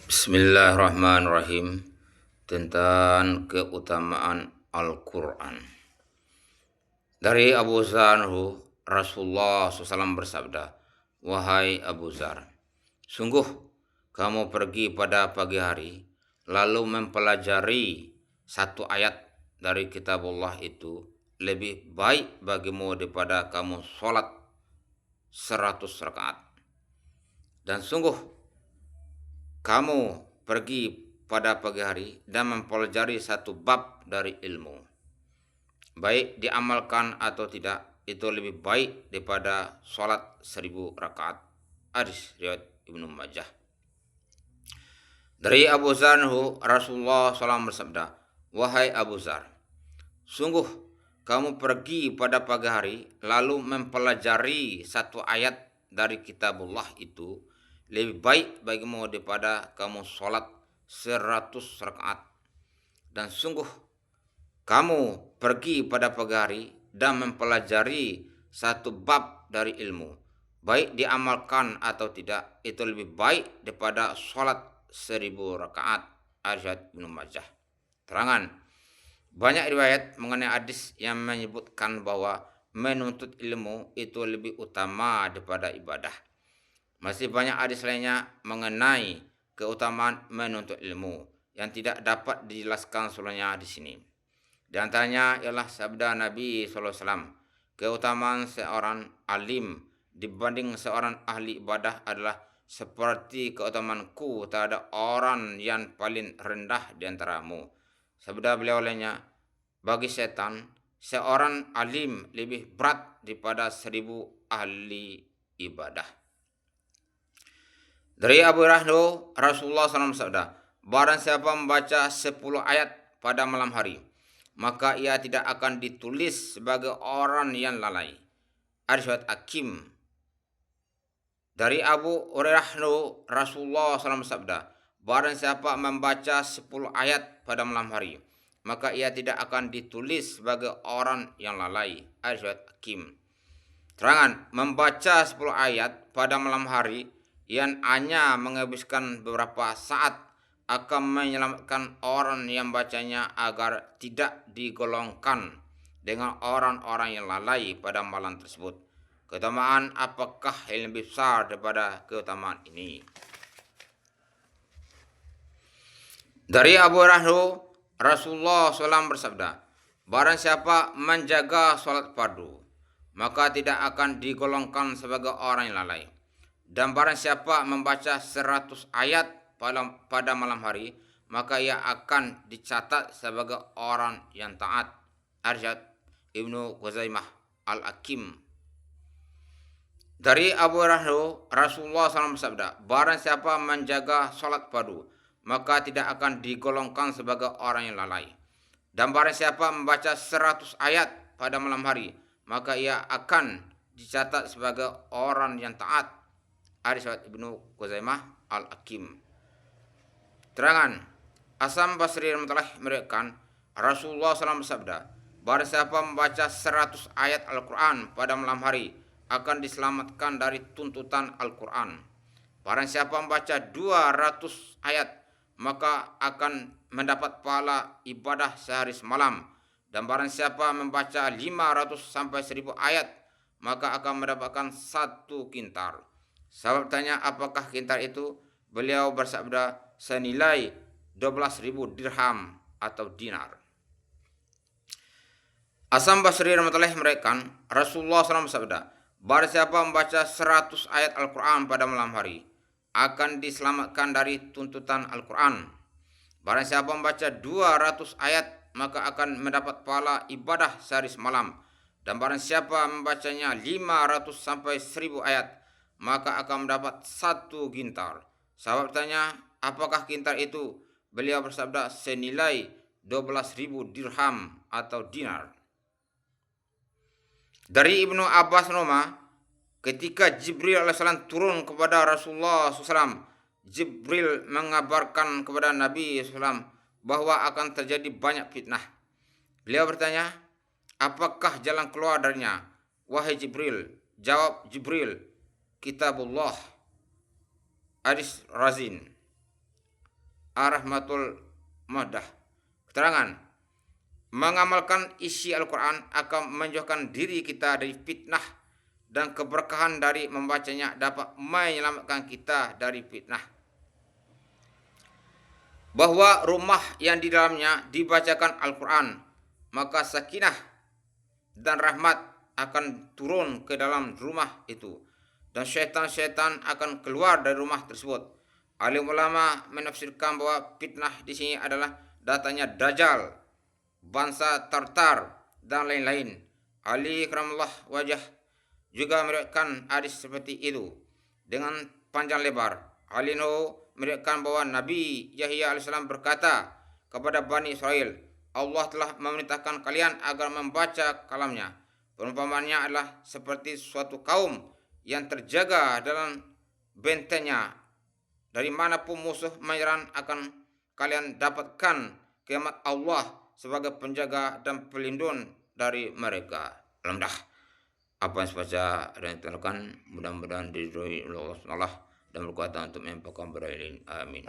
Bismillahirrahmanirrahim. Tentang keutamaan Al-Quran. Dari Abu Zar, Rasulullah SAW bersabda, "Wahai Abu Zar, sungguh kamu pergi pada pagi hari, lalu mempelajari satu ayat dari kitabullah itu lebih baik bagimu daripada kamu sholat 100 rakaat. Dan sungguh kamu pergi pada pagi hari dan mempelajari satu bab dari ilmu, baik diamalkan atau tidak, itu lebih baik daripada sholat 1000 rakaat. Hadis riwayat Ibnu Majah. Dari Abu Zar, Rasulullah SAW bersabda, "Wahai Abu Zar, sungguh kamu pergi pada pagi hari lalu mempelajari satu ayat dari kitabullah itu lebih baik bagimu daripada kamu sholat 100 rakaat. Dan sungguh kamu pergi pada pagi hari dan mempelajari satu bab dari ilmu, baik diamalkan atau tidak, itu lebih baik daripada sholat 1000 rakaat." Hadis Ibnu Majah. Terangan, banyak riwayat mengenai hadis yang menyebutkan bahwa menuntut ilmu itu lebih utama daripada ibadah. Masih banyak hadis lainnya mengenai keutamaan menuntut ilmu yang tidak dapat dijelaskan seluruhnya di sini. Di antaranya ialah sabda Nabi SAW, keutamaan seorang alim dibanding seorang ahli ibadah adalah seperti keutamaanku terhadap orang yang paling rendah di antaramu. Sabda beliau lainnya, bagi setan, seorang alim lebih berat daripada 1000 ahli ibadah. Dari Abu Hurairah, Rasulullah SAW bersabda, barang siapa membaca 10 ayat pada malam hari, maka ia tidak akan ditulis sebagai orang yang lalai. Hadis riwayat Hakim. Dari Abu Hurairah, Rasulullah SAW bersabda, barang siapa membaca 10 ayat pada malam hari, maka ia tidak akan ditulis sebagai orang yang lalai. Hadis riwayat Hakim. Terangan, membaca 10 ayat pada malam hari yang hanya menghabiskan beberapa saat akan menyelamatkan orang yang bacanya agar tidak digolongkan dengan orang-orang yang lalai pada malam tersebut. Keutamaan apakah yang lebih besar daripada keutamaan ini? Dari Abu Hurairah, Rasulullah SAW bersabda, barang siapa menjaga sholat fardu, maka tidak akan digolongkan sebagai orang yang lalai. Dan barang siapa membaca 100 ayat pada malam hari, maka ia akan dicatat sebagai orang yang taat. Hadis Ibnu Khuzaimah Al-Hakim. Dari Abu Hurairah, Rasulullah SAW bersabda, barang siapa menjaga sholat fardu, maka tidak akan digolongkan sebagai orang yang lalai. Dan barang siapa membaca 100 ayat pada malam hari, maka ia akan dicatat sebagai orang yang taat. Hadis Ibnu Khuzaimah Al-Hakim. Terangan, Hasan Basri meriwayatkan, Rasulullah SAW bersabda, barang siapa membaca 100 ayat Al-Quran pada malam hari, akan diselamatkan dari tuntutan Al-Quran. Barang siapa membaca 200 ayat, maka akan mendapat pahala ibadah sehari semalam. Dan barang siapa membaca 500 sampai 1000 ayat, maka akan mendapatkan 1 kintar. Sahabat tanya, apakah kintar itu? Beliau bersabda, senilai 12.000 dirham atau dinar. Hasan Basri meriwayatkan, Rasulullah SAW bersabda, barang siapa membaca 100 ayat Al-Quran pada malam hari, akan diselamatkan dari tuntutan Al-Quran. Barang siapa membaca 200 ayat, maka akan mendapat pahala ibadah sehari semalam. Dan barang siapa membacanya 500 sampai 1000 ayat, maka akan mendapat 1 gintar. Sahabat bertanya, apakah gintar itu? Beliau bersabda, senilai 12.000 dirham atau dinar. Dari Ibnu Abbas ketika Jibril alaihissalam turun kepada Rasulullah SAW, Jibril mengabarkan kepada Nabi SAW bahwa akan terjadi banyak fitnah. Beliau bertanya, apakah jalan keluar darinya? Wahai Jibril, jawab Jibril, kitabullah. Hadis Razin. Ar-Rahmatul Mahdah. Keterangan, mengamalkan isi Al-Quran akan menjauhkan diri kita dari fitnah, dan keberkahan dari membacanya dapat menyelamatkan kita dari fitnah. Bahwa rumah yang di dalamnya dibacakan Al-Quran, maka sakinah dan rahmat akan turun ke dalam rumah itu, dan syaitan-syaitan akan keluar dari rumah tersebut. Alim ulama menafsirkan bahwa fitnah di sini adalah datanya Dajjal, bangsa Tartar, dan lain-lain. Ali karamallah wajah juga meriwayatkan hadis seperti itu dengan panjang lebar. Ali meriwayatkan bahwa Nabi Yahya alaihissalam berkata kepada Bani Israel, Allah telah memerintahkan kalian agar membaca kalamnya. Perumpamaannya adalah seperti suatu kaum yang terjaga dalam bentengnya. Dari manapun musuh menyerang, akan kalian dapatkan kiamat Allah sebagai penjaga dan pelindung dari mereka. Alhamdulillah, apa yang saya baca dan diterangkan mudah-mudahan diridhoi Allah dan berkuatan untuk menyampaikan berani. Amin.